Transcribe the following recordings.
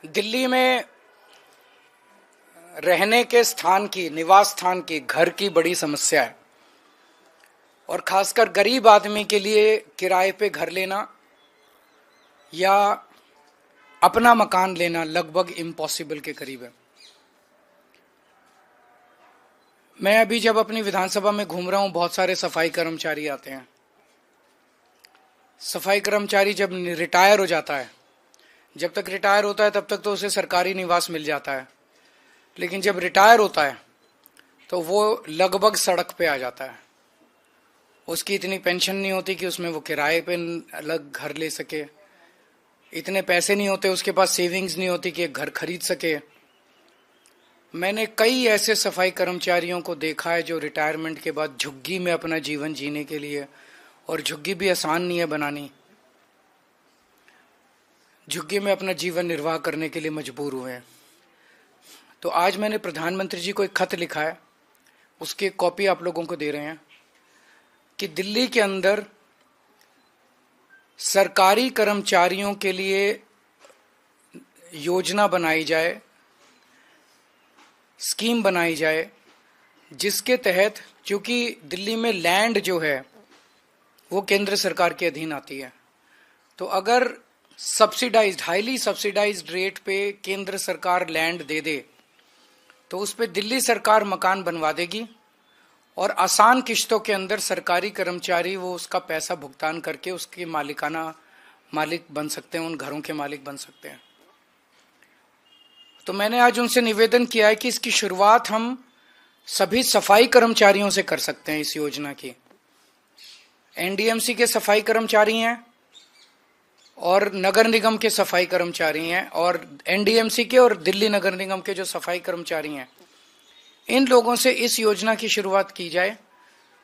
दिल्ली में रहने के स्थान की, निवास स्थान की, घर की बड़ी समस्या है और खासकर गरीब आदमी के लिए किराए पे घर लेना या अपना मकान लेना लगभग इम्पॉसिबल के करीब है। मैं अभी जब अपनी विधानसभा में घूम रहा हूं, बहुत सारे सफाई कर्मचारी आते हैं। सफाई कर्मचारी जब रिटायर हो जाता है, जब तक रिटायर होता है तब तक तो उसे सरकारी निवास मिल जाता है, लेकिन जब रिटायर होता है तो वो लगभग सड़क पे आ जाता है। उसकी इतनी पेंशन नहीं होती कि उसमें वो किराए पे अलग घर ले सके, इतने पैसे नहीं होते, उसके पास सेविंग्स नहीं होती कि एक घर खरीद सके। मैंने कई ऐसे सफाई कर्मचारियों को देखा है जो रिटायरमेंट के बाद झुग्गी में अपना जीवन जीने के लिए, और झुग्गी भी आसान नहीं है बनानी, झुग्गी में अपना जीवन निर्वाह करने के लिए मजबूर हुए हैं। तो आज मैंने प्रधानमंत्री जी को एक खत लिखा है, उसकी एक कॉपी आप लोगों को दे रहे हैं कि दिल्ली के अंदर सरकारी कर्मचारियों के लिए योजना बनाई जाए, स्कीम बनाई जाए, जिसके तहत, क्योंकि दिल्ली में लैंड जो है वो केंद्र सरकार के अधीन आती है, तो अगर सब्सिडाइज्ड, हाईली सब्सिडाइज्ड रेट पे केंद्र सरकार लैंड दे दे तो उस पे दिल्ली सरकार मकान बनवा देगी और आसान किश्तों के अंदर सरकारी कर्मचारी वो उसका पैसा भुगतान करके उसके मालिक बन सकते हैं, उन घरों के मालिक बन सकते हैं। तो मैंने आज उनसे निवेदन किया है कि इसकी शुरुआत हम सभी सफाई कर्मचारियों से कर सकते हैं। इस योजना की एनडीएमसी के सफाई कर्मचारी हैं और नगर निगम के सफाई कर्मचारी हैं, और एनडीएमसी के और दिल्ली नगर निगम के जो सफाई कर्मचारी हैं, इन लोगों से इस योजना की शुरुआत की जाए,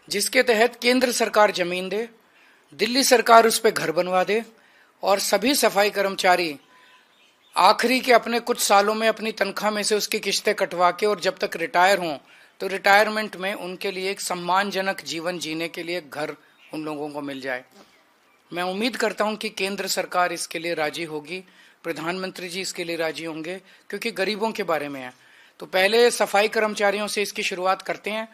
जिसके तहत केंद्र सरकार जमीन दे, दिल्ली सरकार उस पर घर बनवा दे और सभी सफाई कर्मचारी आखिरी के अपने कुछ सालों में अपनी तनख्वाह में से उसकी किश्तें कटवा के, और जब तक रिटायर हों तो रिटायरमेंट में उनके लिए एक सम्मानजनक जीवन जीने के लिए घर उन लोगों को मिल जाए। मैं उम्मीद करता हूं कि केंद्र सरकार इसके लिए राजी होगी, प्रधानमंत्री जी इसके लिए राजी होंगे, क्योंकि गरीबों के बारे में है। तो पहले सफाई कर्मचारियों से इसकी शुरुआत करते हैं।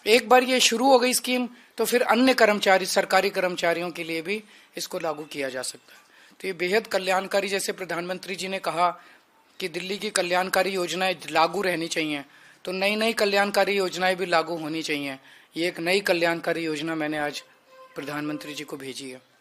एक बार ये शुरू हो गई स्कीम तो फिर अन्य कर्मचारी, सरकारी कर्मचारियों के लिए भी इसको लागू किया जा सकता है। तो ये बेहद कल्याणकारी, जैसे प्रधानमंत्री जी ने कहा कि दिल्ली की कल्याणकारी योजनाएं लागू रहनी चाहिए, तो नई नई कल्याणकारी योजनाएं भी लागू होनी चाहिए। ये एक नई कल्याणकारी योजना मैंने आज प्रधानमंत्री जी को भेजी है।